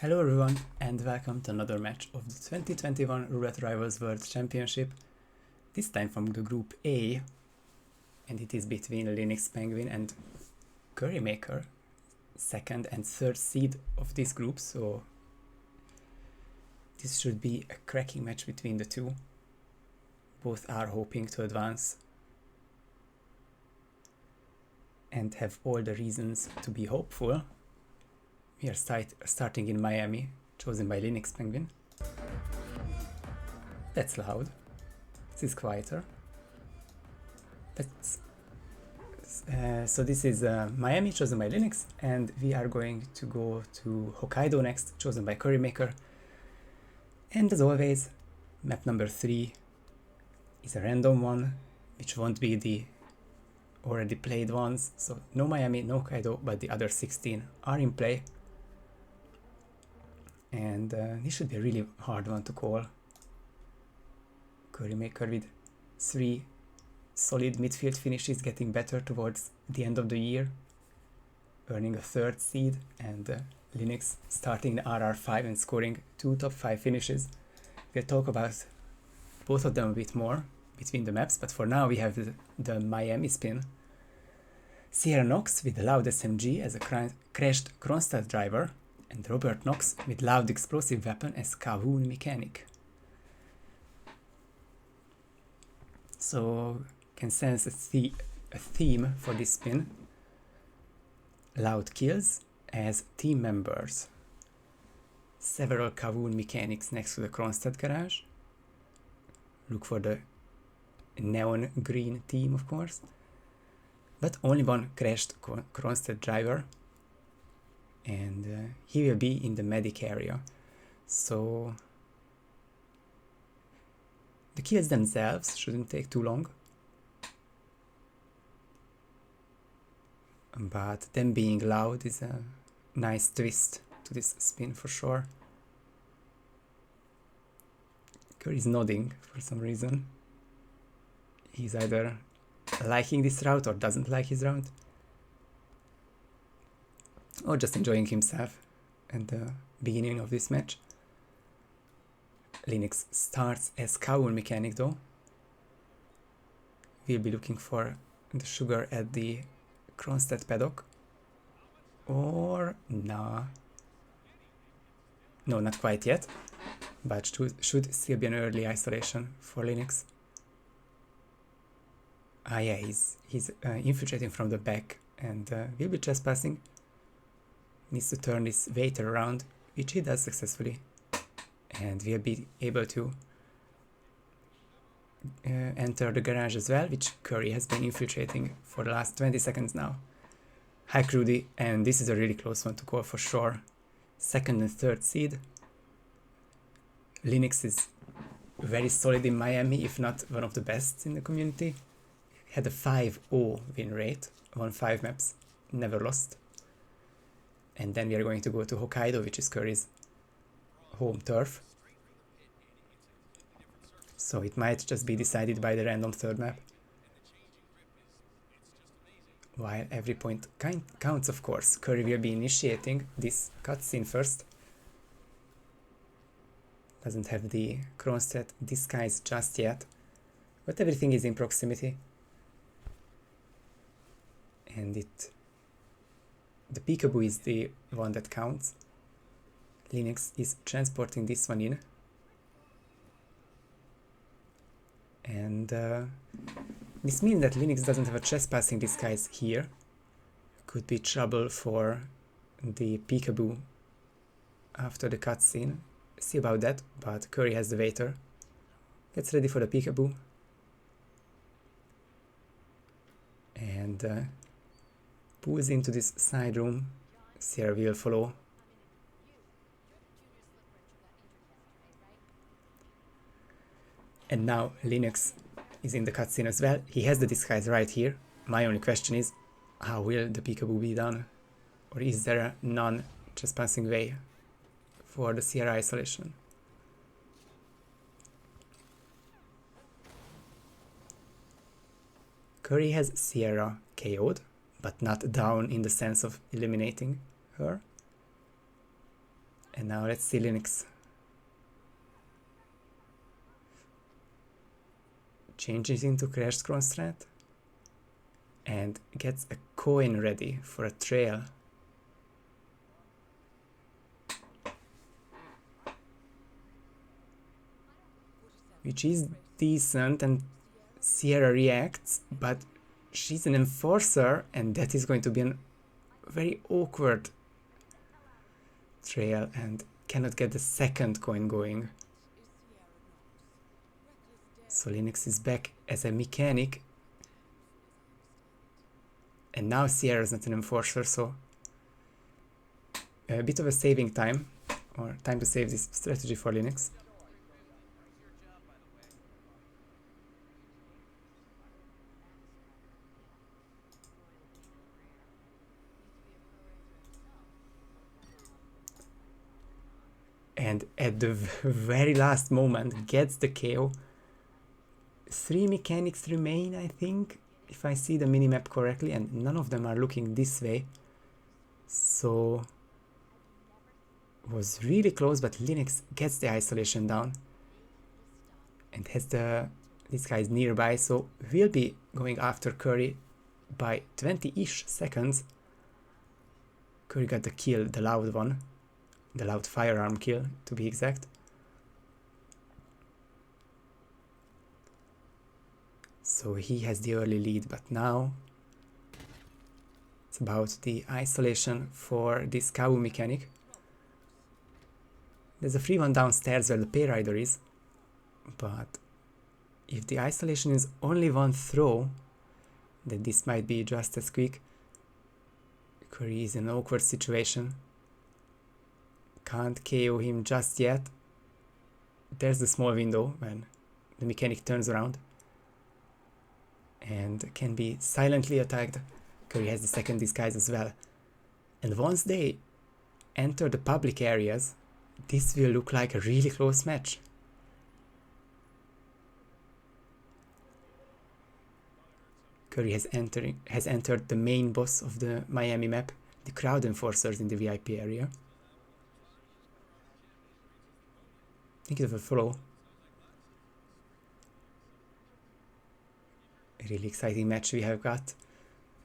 Hello everyone and welcome to another match of the 2021 Roulette Rivals World Championship, this time from the Group A, and it is between Linux Penguin and CurryMaker, second and third seed of this group, so this should be a cracking match between the two. Both are hoping to advance and have all the reasons to be hopeful. We are starting in Miami, chosen by Linux Penguin. That's loud. This is quieter. So this is Miami, chosen by Linux, and we are going to go to Hokkaido next, chosen by CurryMaker. And as always, map number 3 is a random one, which won't be the already played ones. So no Miami, no Hokkaido, but the other 16 are in play. And this should be a really hard one to call. CurryMaker with 3 solid midfield finishes, getting better towards the end of the year, earning a 3rd seed, and Linux starting the RR5 and scoring 2 top 5 finishes. We'll talk about both of them a bit more between the maps, but for now we have the Miami spin. Sierra Knox with the loud SMG as a crashed Kronstadt driver, and Robert Knox with loud explosive weapon as Kavun mechanic. So can sense a theme for this spin. Loud kills as team members. Several Kavun mechanics next to the Kronstadt garage. Look for the neon green team, of course. But only one crashed Kronstadt driver. And he will be in the medic area. So the kills themselves shouldn't take too long, but them being loud is a nice twist to this spin for sure. Curry is nodding for some reason. He's either liking this route or doesn't like his route, or just enjoying himself at the beginning of this match. Linux starts as Kavun mechanic though. We'll be looking for the sugar at the Kronstadt paddock. Or nah. No, not quite yet. But should still be an early isolation for Linux. Ah yeah, he's infiltrating from the back and will be trespassing. Needs to turn this waiter around, which he does successfully, and we'll be able to enter the garage as well, which Curry has been infiltrating for the last 20 seconds now. Hi Crudy, and this is a really close one to call for sure. 2nd and 3rd seed. Linux is very solid in Miami, if not one of the best in the community. Had a 5-0 win rate on 5 maps, never lost. And then we are going to go to Hokkaido, which is Curry's home turf. So it might just be decided by the random 3rd map. While every point counts, of course. Curry will be initiating this cutscene first. Doesn't have the Kronstadt disguise just yet, but everything is in proximity. And the peekaboo is the one that counts. Linux is transporting this one in. And this means that Linux doesn't have a trespassing disguise here. Could be trouble for the peekaboo after the cutscene. See about that, but Curry has the waiter. Gets ready for the peekaboo. And pulls into this side room. Sierra will follow. And now Linux is in the cutscene as well. He has the disguise right here. My only question is, how will the peekaboo be done? Or is there a non-trespassing way for the Sierra isolation? Curry has Sierra KO'd, but not down in the sense of eliminating her. And now let's see Linux. Changes into Crash Strat and gets a coin ready for a trail. Which is decent, and Sierra reacts, but she's an enforcer and that is going to be a very awkward trail and cannot get the second coin going. So Linux is back as a mechanic, and now Sierra is not an enforcer, so a bit of a saving time, or time to save this strategy for Linux. And at the very last moment gets the KO. 3 mechanics remain, I think, if I see the minimap correctly, and none of them are looking this way. So was really close, but Linux gets the isolation down and has this guy is nearby, so we'll be going after Curry by 20-ish seconds. Curry got the kill, the loud one. The loud firearm kill, to be exact. So he has the early lead, but now it's about the isolation for this Kawu mechanic. There's a free one downstairs where the pay rider is, but if the isolation is only one throw, then this might be just as quick. Curry is in an awkward situation. Can't KO him just yet. There's the small window when the mechanic turns around and can be silently attacked. Curry has the second disguise as well. And once they enter the public areas, this will look like a really close match. Curry has entered the main boss of the Miami map, the crowd enforcers in the VIP area. I think it will follow. A really exciting match we have got.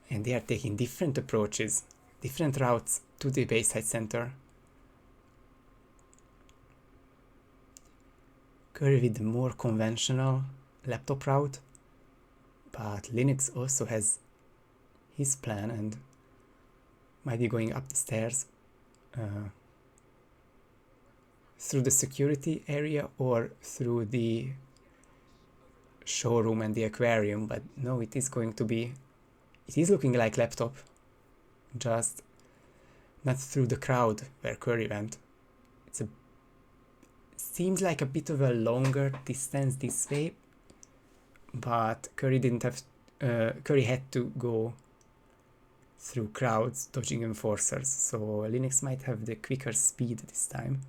And they are taking different approaches, different routes to the Bayside Center. Curry with the more conventional laptop route, but Linux also has his plan and might be going up the stairs through the security area or through the showroom and the aquarium, but no, it is looking like laptop, just not through the crowd where Curry went. Seems like a bit of a longer distance this way, but Curry had to go through crowds dodging enforcers, so Linux might have the quicker speed this time.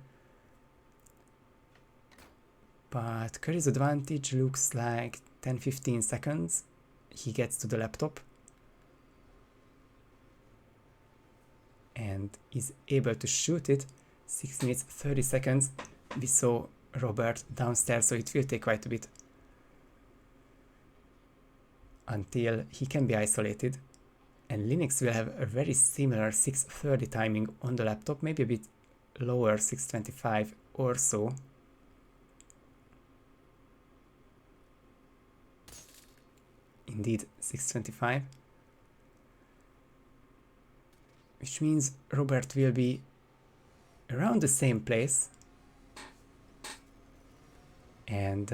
But Curry's advantage looks like 10-15 seconds. He gets to the laptop and is able to shoot it. 6 minutes 30 seconds. We saw Robert downstairs, so it will take quite a bit until he can be isolated. And Linux will have a very similar 6:30 timing on the laptop, maybe a bit lower, 6:25 or so. Indeed, 6:25. Which means Robert will be around the same place. And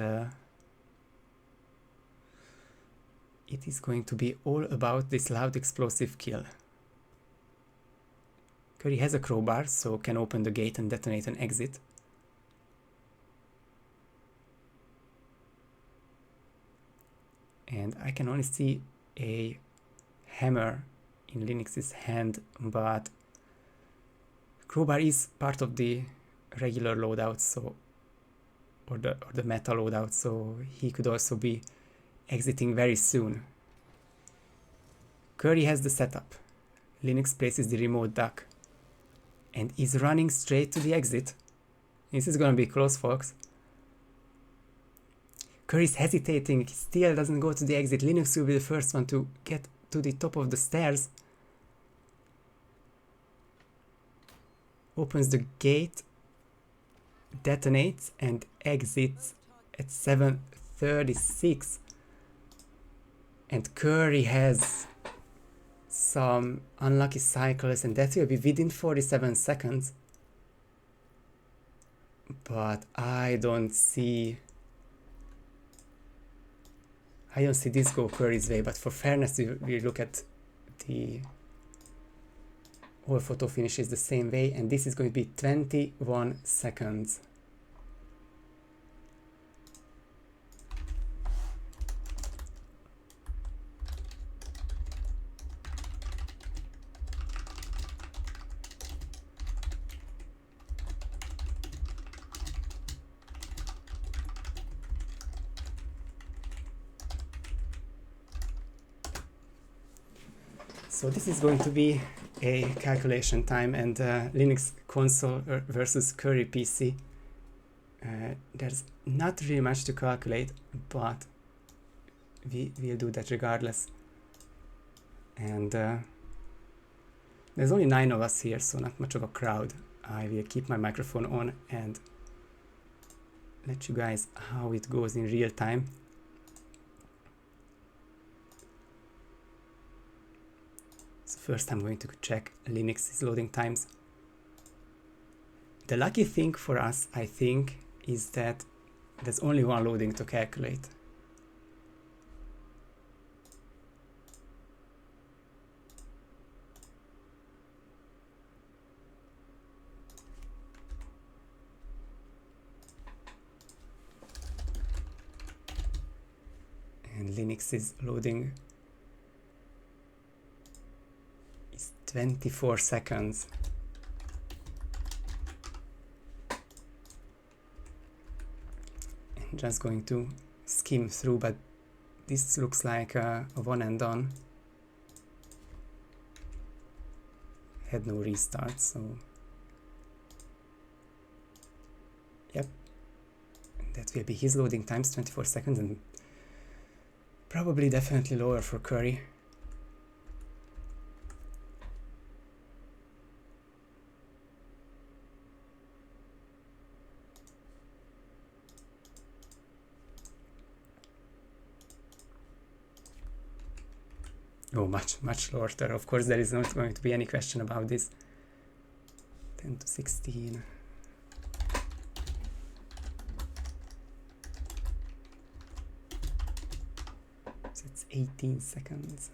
it is going to be all about this loud explosive kill. Curry has a crowbar, so can open the gate and detonate an exit. And I can only see a hammer in Linux's hand, but crowbar is part of the regular loadout, so or the meta loadout, so he could also be exiting very soon. Curry has the setup. Linux places the remote dock and is running straight to the exit. This is gonna be close, folks. Curry's hesitating, he still doesn't go to the exit. Linux will be the first one to get to the top of the stairs. Opens the gate, detonates, and exits at 7:36. And Curry has some unlucky cycles, and that will be within 47 seconds. But I don't see this go Curry's way, but for fairness we look at the all photo finishes the same way, and this is going to be 21 seconds. So this is going to be a calculation time, and Linux console versus Curry PC. There's not really much to calculate, but we'll do that regardless. And there's only 9 of us here, so not much of a crowd. I will keep my microphone on and let you guys how it goes in real time. So first I'm going to check Linux's loading times. The lucky thing for us, I think, is that there's only one loading to calculate. And Linux's loading is 24 seconds. I'm just going to skim through, but this looks like a one and done. Had no restart, so yep. That will be his loading times, 24 seconds, and probably definitely lower for Curry. Oh, much lower. Of course, there is not going to be any question about this. 10 to 16. So it's 18 seconds.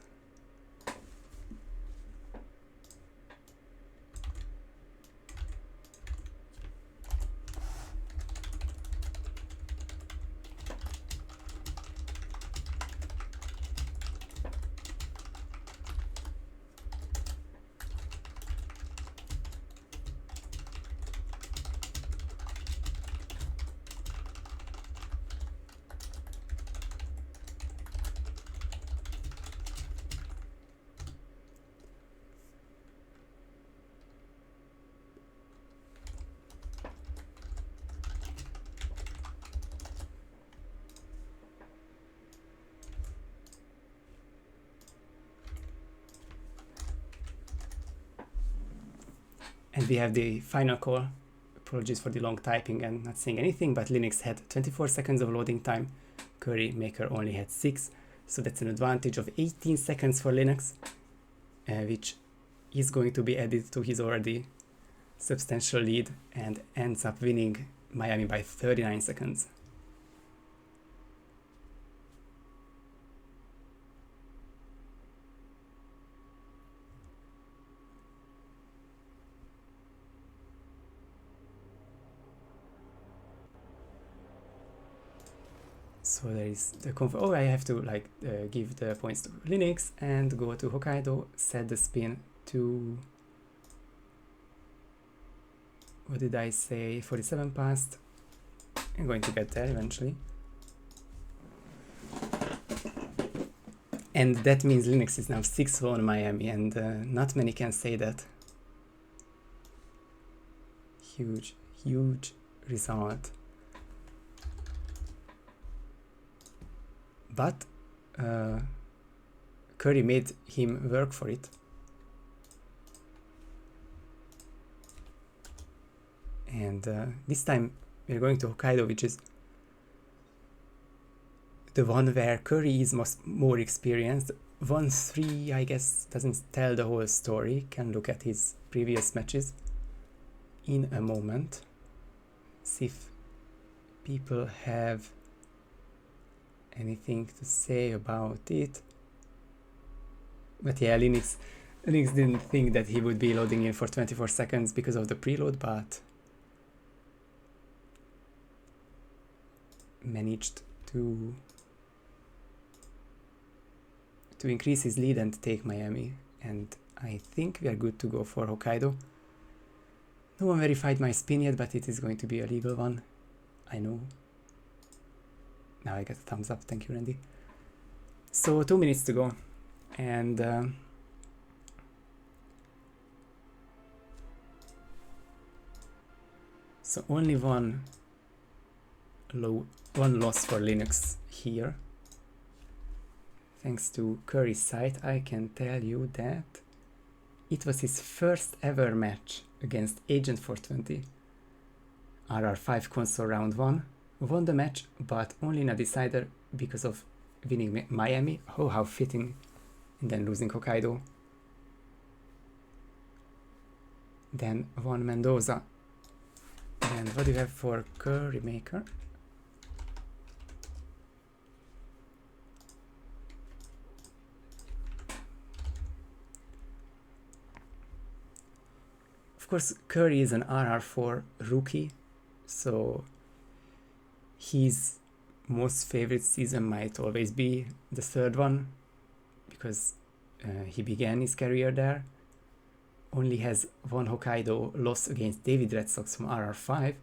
And we have the final call. Apologies for the long typing and not saying anything, but Linux had 24 seconds of loading time. CurryMaker only had 6, so that's an advantage of 18 seconds for Linux, which is going to be added to his already substantial lead, and ends up winning Miami by 39 seconds. So there is the oh, I have to give the points to Linux and go to Hokkaido, set the spin to, what did I say, 47 past. I'm going to get there eventually. And that means Linux is now 6-0 on Miami, and not many can say that. huge result. But Curry made him work for it. And this time we're going to Hokkaido, which is the one where Curry is more experienced. 1-3, I guess, doesn't tell the whole story. Can look at his previous matches in a moment. See if people have anything to say about it. But yeah, Linux didn't think that he would be loading in for 24 seconds because of the preload, but managed to increase his lead and take Miami, and I think we are good to go for Hokkaido. No one verified my spin yet, but it is going to be a legal one, I know. Now I get a thumbs up, thank you Randy. So 2 minutes to go, and so only one loss for Linux here. Thanks to Curry's site, I can tell you that it was his first ever match against Agent 420. RR5 console round 1. Won the match, but only in a decider because of winning Miami. Oh, how fitting. And then losing Hokkaido. Then won Mendoza. And what do you have for CurryMaker? Of course, Curry is an RR4 rookie, so his most favorite season might always be the third one, because he began his career there. Only has one Hokkaido loss against David Red Sox from RR5,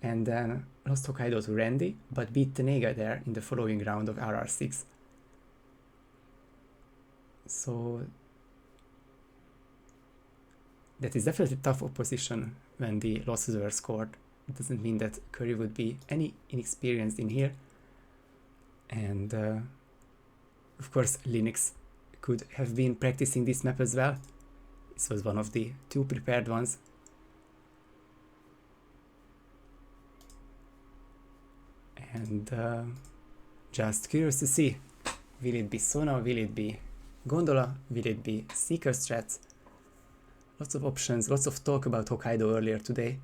and then lost Hokkaido to Randy, but beat Tenega there in the following round of RR6. So that is definitely tough opposition when the losses were scored. It doesn't mean that Curry would be any inexperienced in here. And of course Linux could have been practicing this map as well. This was one of the 2 prepared ones. And just curious to see, will it be Sona, will it be Gondola, will it be Seeker Strats? Lots of options, lots of talk about Hokkaido earlier today.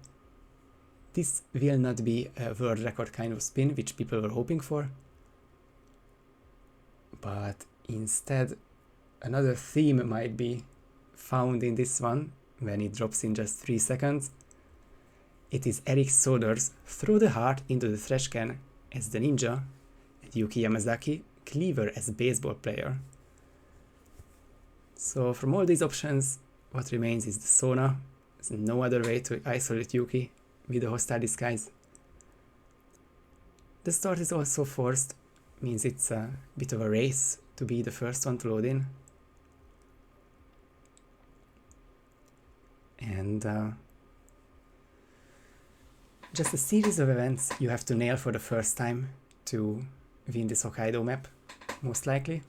This will not be a world record kind of spin, which people were hoping for. But instead, another theme might be found in this one, when it drops in just 3 seconds. It is Eric Soder's Throw the Heart into the Trash Can as the Ninja, and Yuki Yamazaki, Cleaver as baseball player. So from all these options, what remains is the Sona. There's no other way to isolate Yuki with the hostile disguise. The start is also forced, means it's a bit of a race to be the first one to load in. And just a series of events you have to nail for the first time to win this Hokkaido map, most likely.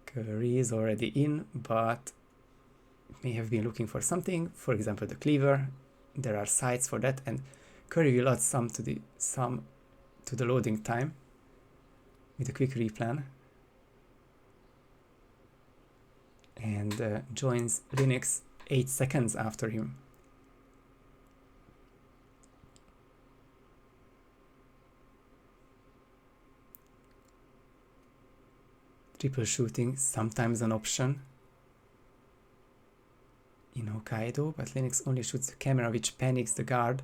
Curry is already in, but may have been looking for something, for example the cleaver. There are sites for that, and Curry will add some to the loading time with a quick replan. And joins Linux 8 seconds after him. Triple shooting, sometimes an option in Hokkaido, but Linux only shoots the camera, which panics the guard.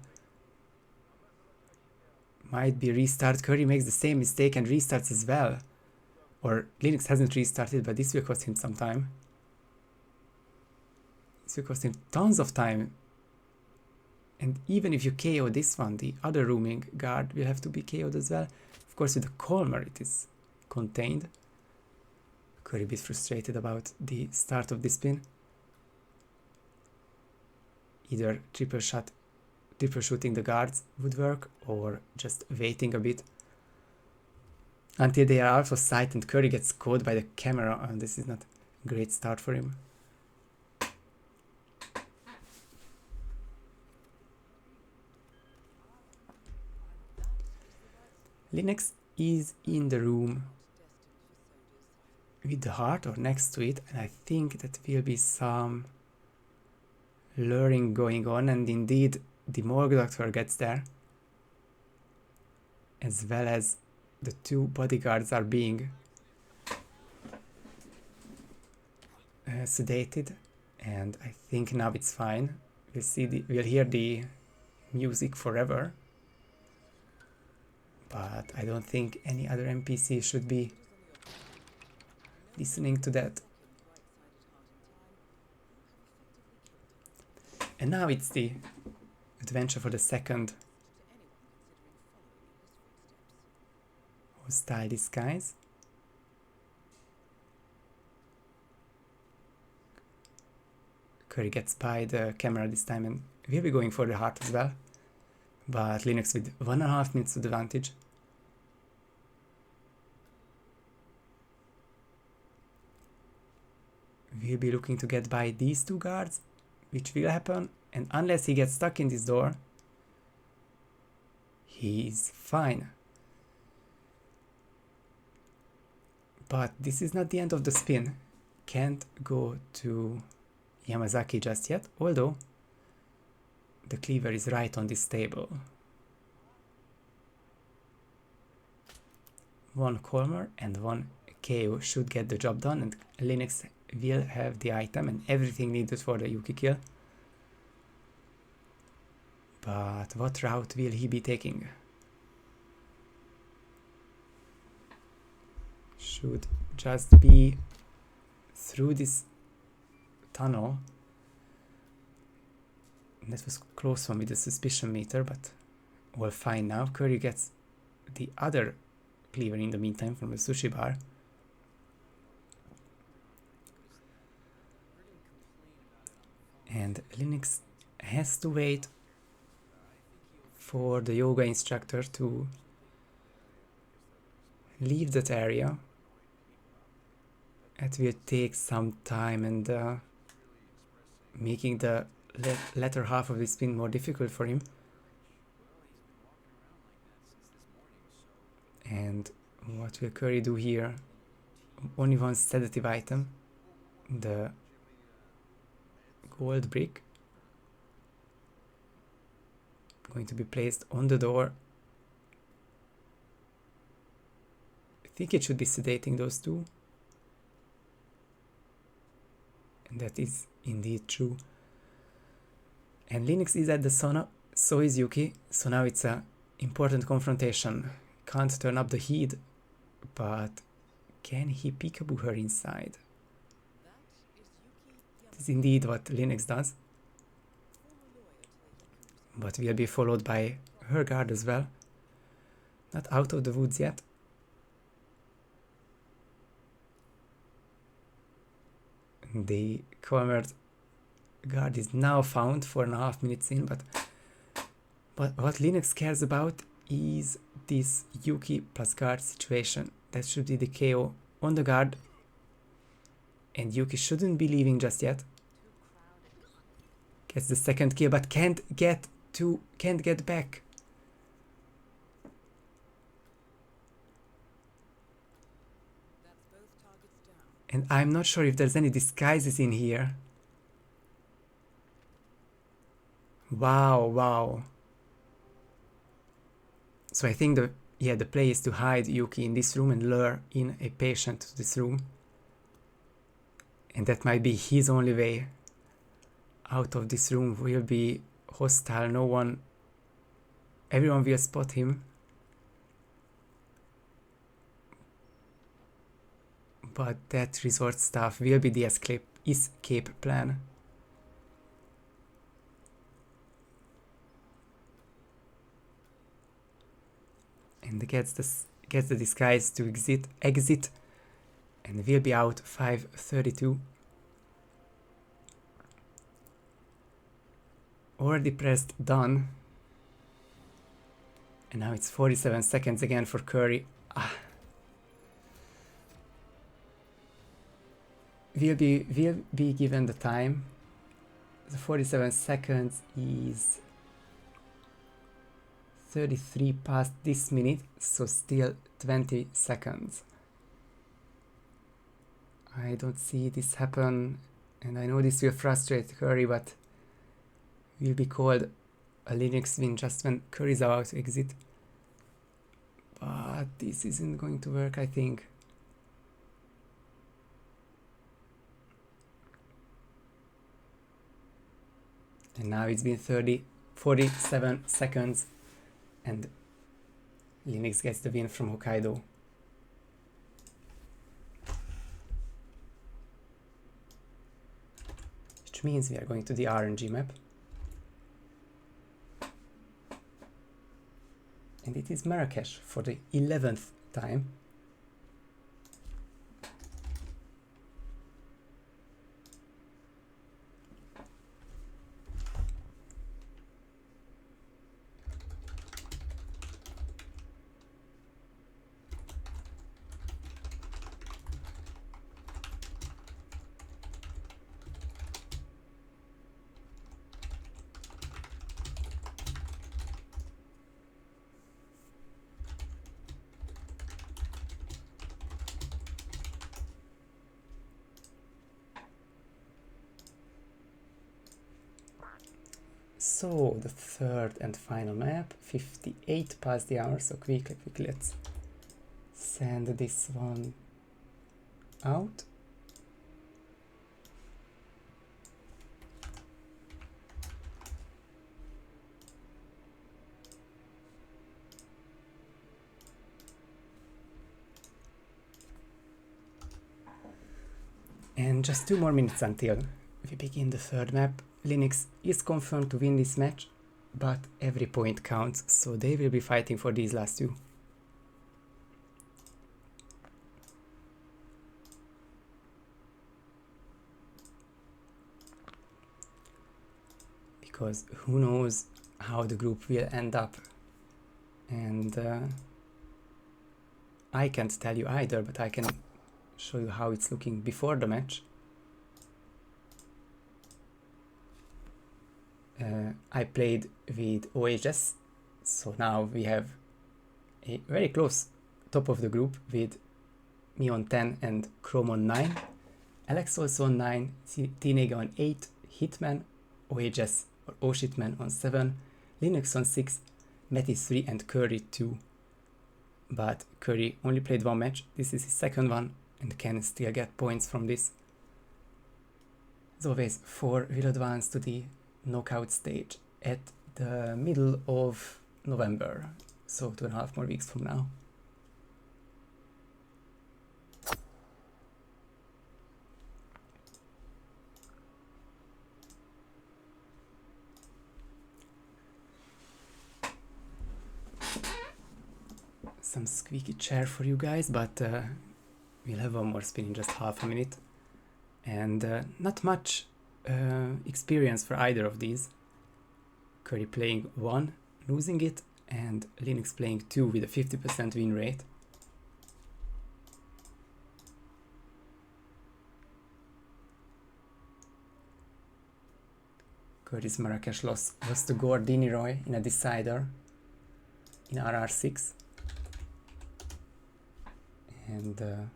Might be restart. Curry makes the same mistake and restarts as well. Or Linux hasn't restarted, but this will cost him some time. This will cost him tons of time. And even if you KO this one, the other roaming guard will have to be KO'd as well. Of course, with the Colmar it is contained. Curry a bit frustrated about the start of this spin. Either triple shooting the guards would work, or just waiting a bit until they are out of sight and Curry gets caught by the camera, and this is not a great start for him. Linux is in the room with the heart or next to it, and I think that will be some luring going on, and indeed the morgue doctor gets there, as well as the two bodyguards are being sedated, and I think now it's fine. We'll hear the music forever, but I don't think any other NPC should be listening to that. And now it's the adventure for the second hostile disguise. Curry gets by the camera this time and we'll be going for the heart as well. But Linux with 1.5 minutes advantage. We'll be looking to get by these two guards, which will happen, and unless he gets stuck in this door, he's fine. But this is not the end of the spin. Can't go to Yamazaki just yet, although the cleaver is right on this table. One Colmar and one KO should get the job done, and Linux will have the item and everything needed for the Yuki kill. But what route will he be taking? Should just be through this tunnel. That was close one with the suspicion meter, but all fine now. Curry gets the other cleaver in the meantime from the sushi bar. And Linux has to wait for the yoga instructor to leave that area. It will take some time, and making the latter half of the spin more difficult for him. And what will Curry do here? Only one sedative item, the gold brick, going to be placed on the door. I think it should be sedating those two. And that is indeed true. And Linux is at the sauna, so is Yuki, so now it's a important confrontation. Can't turn up the heat, but can he peekaboo her inside? This is indeed what Linux does. But will be followed by her guard as well. Not out of the woods yet. The cornered guard is now found 4.5 minutes in, but what Linux cares about is this Yuki plus guard situation. That should be the KO on the guard, and Yuki shouldn't be leaving just yet. Gets the second kill, but can't get back. And I'm not sure if there's any disguises in here. Wow. So I think the play is to hide Yuki in this room and lure in a patient to this room. And that might be his only way out of this room. Will be hostile. Everyone will spot him. But that resort staff will be the escape plan. And gets the disguise to exit, and will be out 5:32. Already pressed done, and now it's 47 seconds again for Curry. Will be given the time. The 47 seconds is 33 past this minute, so still 20 seconds. I don't see this happen, and I know this will frustrate Curry, but will be called a Linux win just when Curry is about to exit. But this isn't going to work, I think. And now it's been 47 seconds, and Linux gets the win from Hokkaido. Which means we are going to the RNG map. And it is Marrakesh for the 11th time. So the third and final map, 58 past the hour, so quickly let's send this one out. And just 2 more minutes until we begin the third map. Linux is confirmed to win this match, but every point counts, so they will be fighting for these last 2. Because who knows how the group will end up, and I can't tell you either, but I can show you how it's looking before the match. I played with OHS, so now we have a very close top of the group with me on 10 and Chrome on 9, Alex also on 9, Teenega on 8, HITMAN, OHS or OSHITMAN on 7, Linux on 6, Metis 3 and Curry 2. But Curry only played 1 match, this is his second one, and can still get points from this. As always, 4 will advance to the knockout stage at the middle of November, so 2.5 more weeks from now. Some squeaky chair for you guys, but we'll have 1 more spin in just half a minute, and not much experience for either of these. Curry playing 1, losing it, and Linux playing 2 with a 50% win rate. Curry's Marrakesh loss was to Gordini Roy in a decider in RR6. And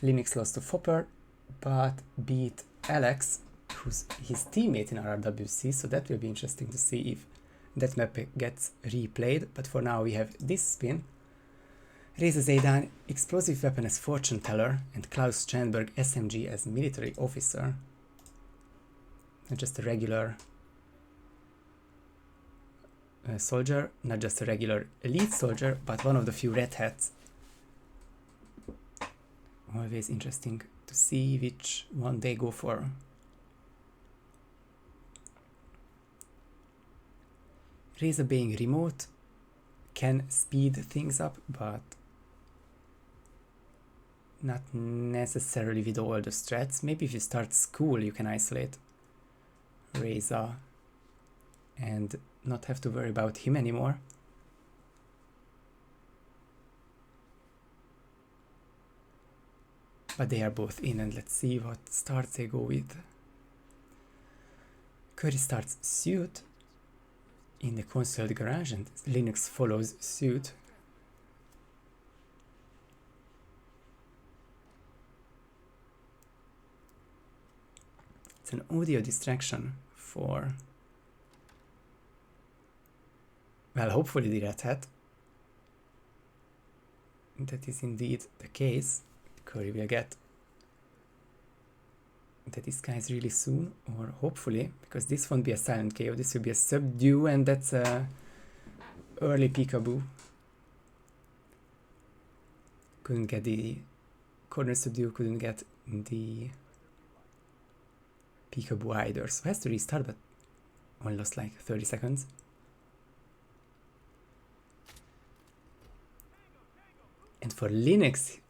Linux lost to Fopper, but beat Alex, who's his teammate in RRWC, so that will be interesting to see if that map gets replayed. But for now we have this spin. Reza Zaidan, explosive weapon as fortune teller, and Klaus Strandberg SMG as military officer. Not just a regular soldier, not just a regular elite soldier, but one of the few red hats. Always interesting to see which one they go for. Reza being remote can speed things up, but Not necessarily with all the strats. Maybe if you start school, you can isolate Reza and not have to worry about him anymore. But they are both in, and let's see what starts they go with. Curry starts suit in the concealed garage, and Linux follows suit. It's an audio distraction for, well, hopefully the Red Hat. That is indeed the case. Curry will get the disguise really soon, or hopefully, because this won't be a silent KO, this will be a subdue, and that's a early peekaboo. Couldn't get the corner subdue, couldn't get the peekaboo either, so has to restart, but only lost like 30 seconds. And for Linux,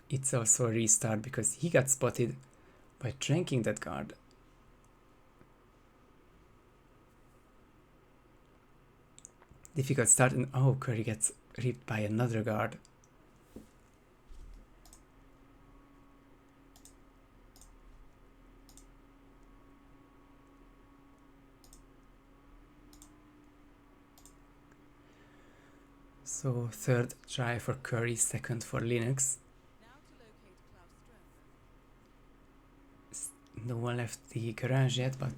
it's also a restart because he got spotted by tranking that guard. Difficult start, and oh, Curry gets ripped by another guard. So third try for Curry, second for Linux. No one left the garage yet, but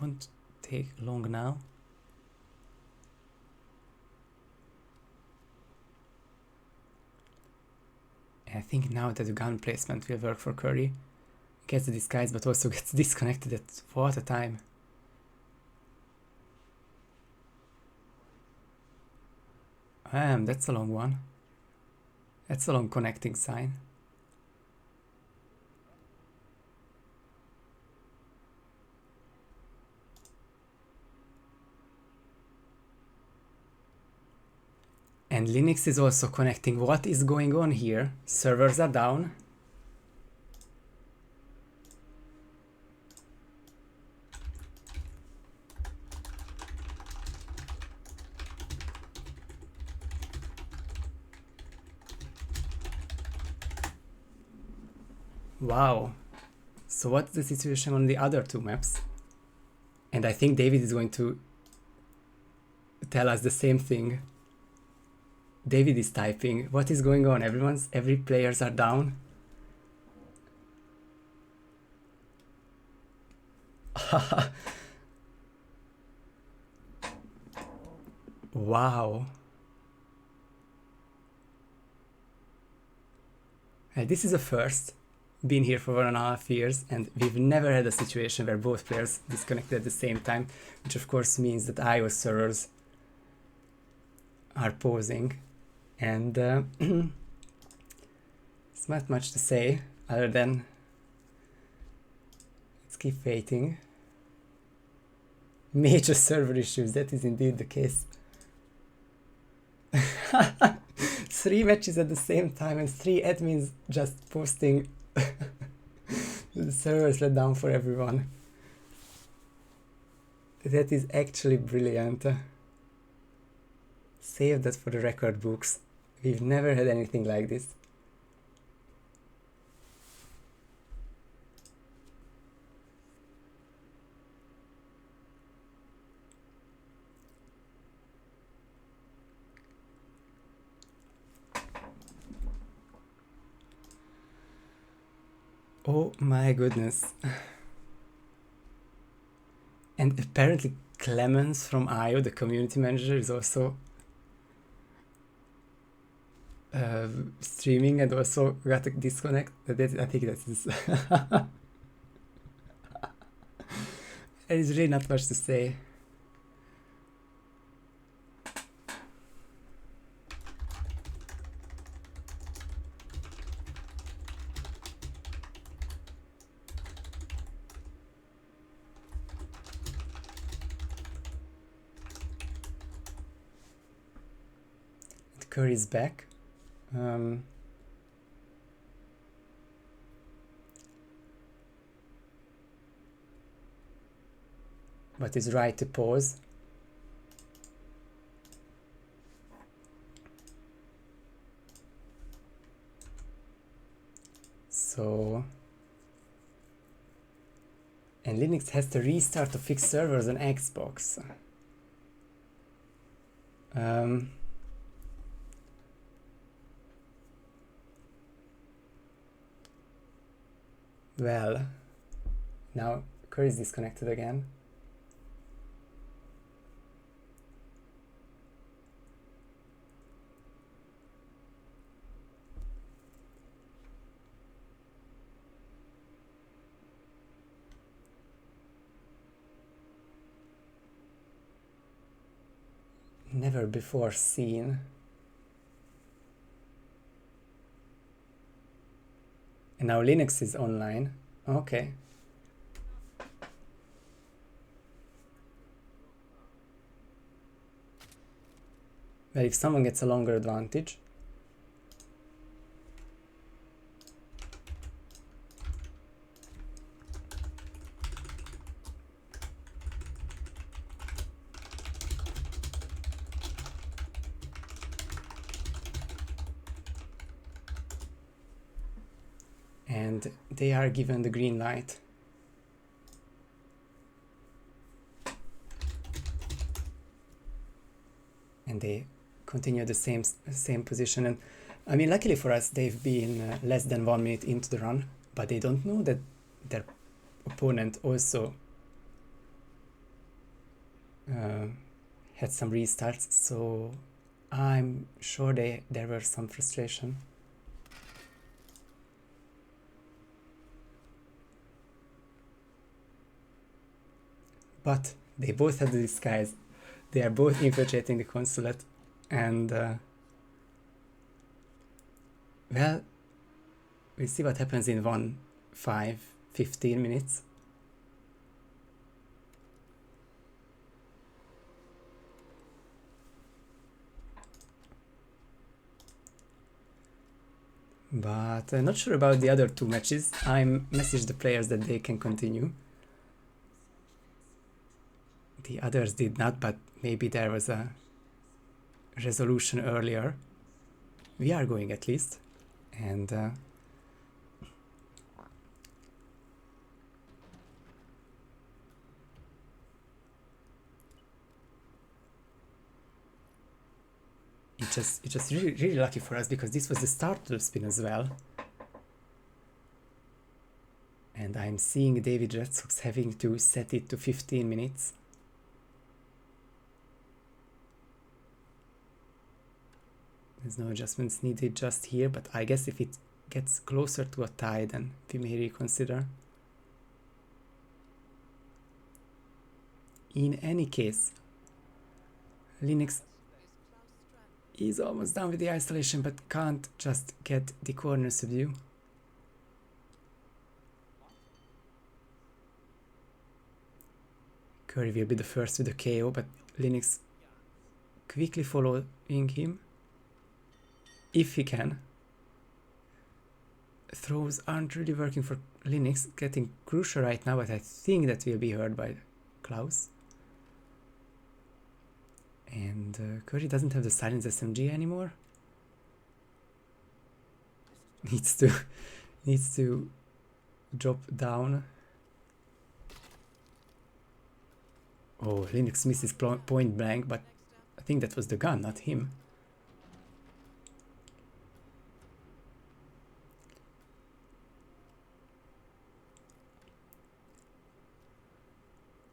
won't take long now. And I think now that the gun placement will work for Curry. Gets the disguise, but also gets disconnected at what a time. That's a long one. That's a long connecting sign. And Linux is also connecting. What is going on here? Servers are down. Wow. So what's the situation on the other two maps? And I think David is going to tell us the same thing. David is typing. What is going on? Every players are down. Wow. This is a first. Been here for 1.5 years, and we've never had a situation where both players disconnected at the same time, which of course means that iOS servers are pausing. And it's not much to say other than let's keep waiting. Major server issues, that is indeed the case. 3 matches at the same time and 3 admins just posting the servers let down for everyone. That is actually brilliant. Save that for the record books. We've never had anything like this. Oh my goodness. And apparently Clemens from IO, the community manager, is also streaming and also got a disconnect. I think that is there is really not much to say. Curry's back. but it's right to pause. So, and Linux has to restart to fix servers on Xbox. Well, now Curry is disconnected again. Never before seen. And now Linux is online. Okay. Well, if someone gets a longer advantage. And they are given the green light. And they continue the same position. And I mean, luckily for us, they've been less than 1 minute into the run, but they don't know that their opponent also had some restarts. So I'm sure there were some frustration. But they both have the disguise. They are both infiltrating the consulate, and well, we'll see what happens in 1, 5, 15 minutes. But I'm not sure about the other 2 matches. I messaged the players that they can continue. The others did not, but maybe there was a resolution earlier. We are going at least, and it's just really lucky for us, because this was the start of the spin as well. And I'm seeing David Red Sox having to set it to 15 minutes. There's no adjustments needed just here, but I guess if it gets closer to a tie, then we may reconsider. In any case, Linux is almost done with the isolation, but can't just get the corners of view. Curry will be the first with the KO, but Linux quickly following him. If he can. Throws aren't really working for Linux, getting crucial right now, but I think that will be heard by Klaus. And Curry doesn't have the silence SMG anymore. Needs to drop down. Oh, Linux misses point blank, but I think that was the gun, not him.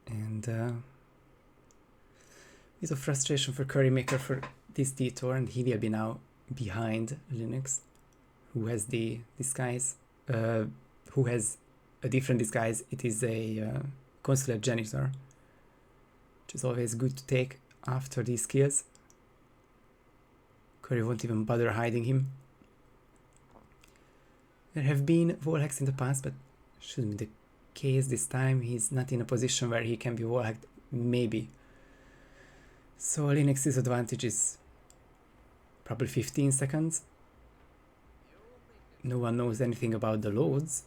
And bit of frustration for CurryMaker for this detour, and he will be now behind Linux, who has the disguise, who has a different disguise. It is a consulate janitor, which is always good to take after these kills. Curry won't even bother hiding him. There have been wall hacks in the past, but shouldn't be the case this time. He's not in a position where he can be wall hacked, maybe. So Linux's advantage is probably 15 seconds. No one knows anything about the loads.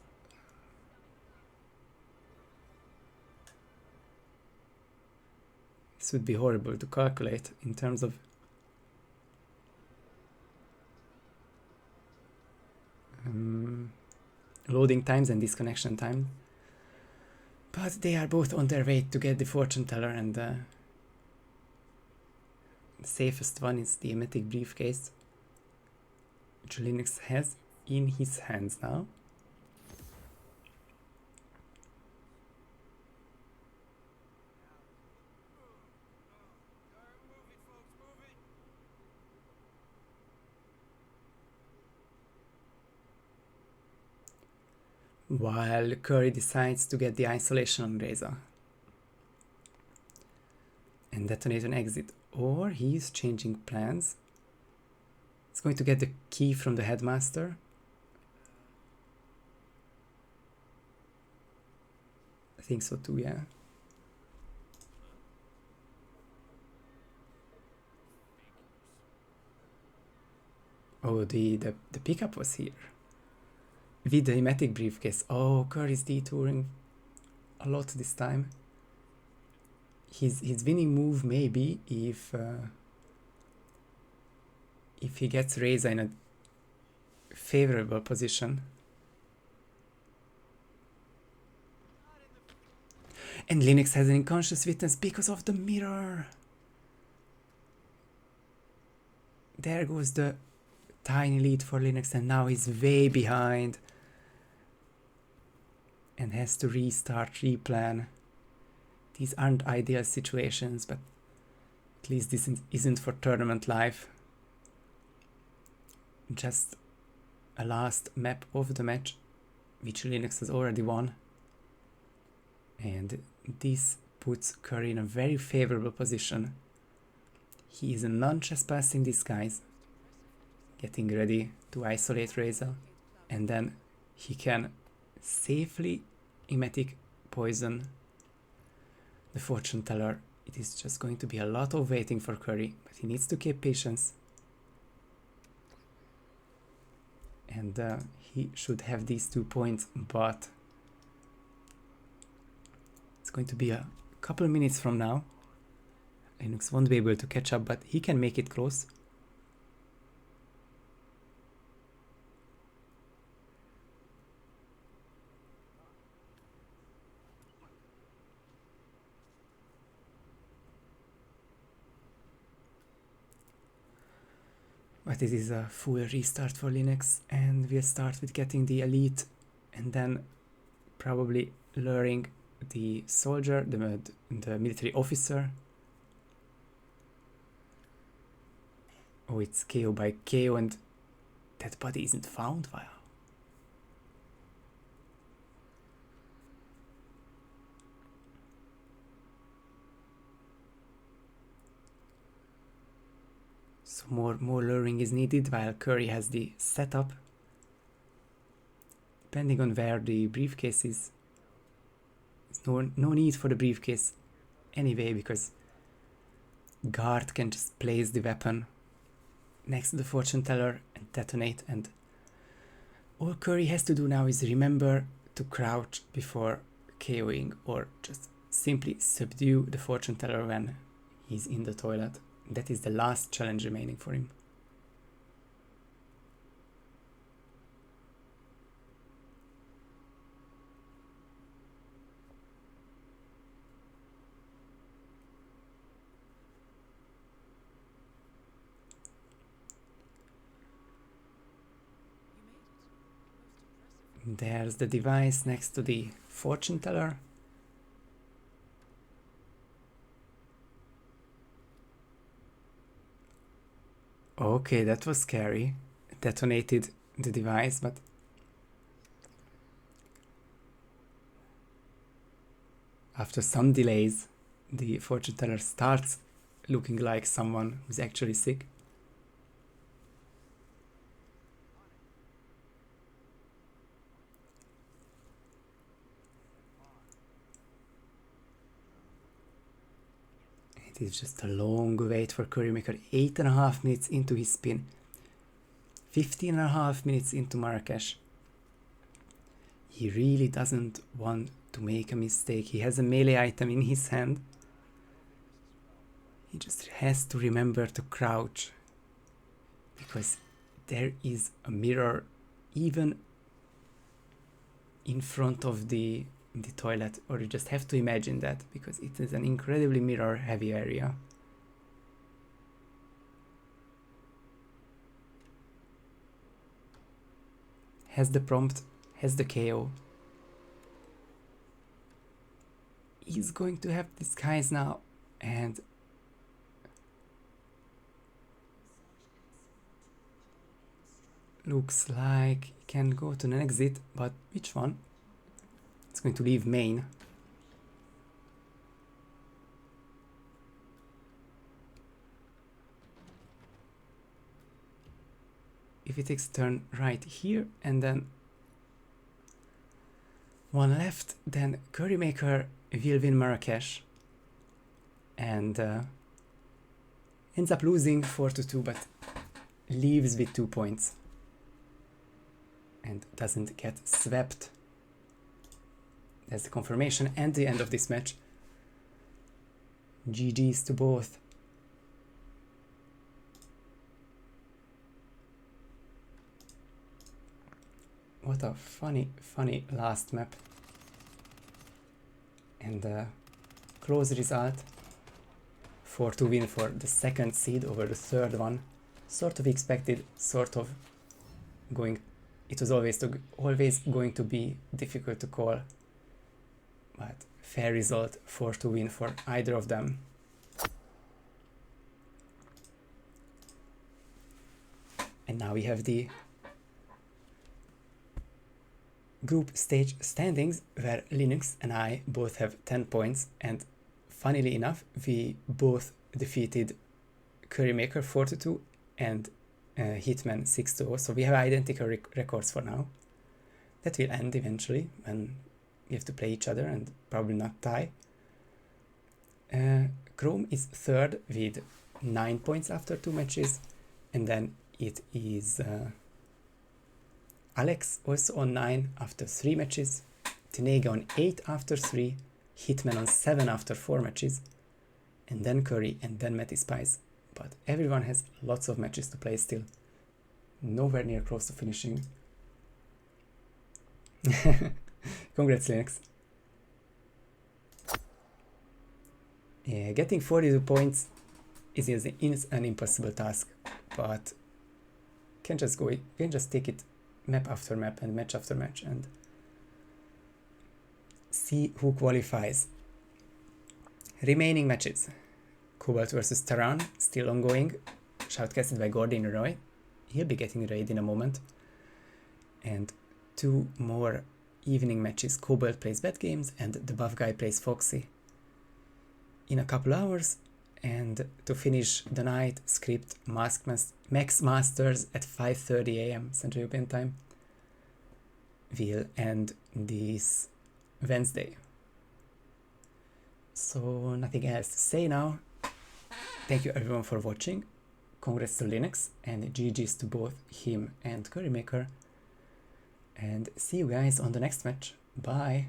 This would be horrible to calculate in terms of loading times and disconnection time. But they are both on their way to get the fortune teller, and the safest one is the emetic briefcase, which Linux has in his hands now. While Curry decides to get the isolation on Reza and detonate an exit, or he's changing plans. He's going to get the key from the headmaster. I think so too, yeah. Oh, the pickup was here. With the emetic briefcase. Oh, Curry's detouring a lot this time. His winning move may be if he gets Reza in a favorable position. And Linux has an unconscious witness because of the mirror. There goes the tiny lead for Linux, and now he's way behind and has to restart, replan. These aren't ideal situations, but at least this isn't for tournament life. Just a last map of the match, which Linux has already won. And this puts Curry in a very favorable position. He is a non-trespassing disguise, getting ready to isolate Reza, and then he can safely emetic poison the fortune teller. It is just going to be a lot of waiting for Curry, but he needs to keep patience. And he should have these 2 points, but it's going to be a couple of minutes from now. Linux won't be able to catch up, but he can make it close. But it is a full restart for Linux, and we'll start with getting the elite and then probably luring the soldier, the military officer. Oh, it's KO by KO, and that body isn't found. Wow. So more luring is needed while Curry has the setup. Depending on where the briefcase is, there's no need for the briefcase anyway, because guard can just place the weapon next to the fortune teller and detonate, and all Curry has to do now is remember to crouch before KOing, or just simply subdue the fortune teller when he's in the toilet. That is the last challenge remaining for him. There's the device next to the fortune teller. Okay, that was scary. Detonated the device, but after some delays, the fortune teller starts looking like someone who's actually sick. It is just a long wait for CurryMaker. 8.5 minutes into his spin. 15.5 minutes into Marrakesh. He really doesn't want to make a mistake. He has a melee item in his hand. He just has to remember to crouch, because there is a mirror even in front of the toilet, or you just have to imagine that, because it is an incredibly mirror heavy area. Has the prompt, has the KO. He's going to have disguise now, and looks like he can go to an exit, but which one? It's going to leave main. If he takes a turn right here and then one left, then CurryMaker will win Marrakesh and ends up losing 4-2, but leaves with 2 points and doesn't get swept. That's the confirmation and the end of this match. GG's to both. What a funny last map. And close result. 4-2 win for the second seed over the third one. Sort of expected, sort of going. It was always going to be difficult to call. But fair result, 4-2 win for either of them. And now we have the group stage standings, where Linux and I both have 10 points, and funnily enough we both defeated CurryMaker 4-2 and HITMAN 6-0, so we have identical records for now. That will end eventually when we have to play each other and probably not tie. Chrome is third with 9 points after 2 matches, and then it is Alex also on 9 after 3 matches, Tinega on 8 after 3, HITMAN on 7 after 4 matches, and then Curry, and then Matty Spice. But everyone has lots of matches to play still. Nowhere near close to finishing. Congrats, Linux. Yeah, getting 42 points is an impossible task, but can just take it map after map and match after match and see who qualifies. Remaining matches: Cobalt versus Taran, still ongoing, shoutcasted by Gordon Roy. He'll be getting raid in a moment. And 2 more evening matches. Cobalt plays Bad Games and the buff guy plays Foxy in a couple hours. And to finish the night, Script Max Masters at 5:30 AM Central European Time will end this Wednesday. So nothing else to say now. Thank you everyone for watching. Congrats to Linux and GG's to both him and CurryMaker. And see you guys on the next match. Bye!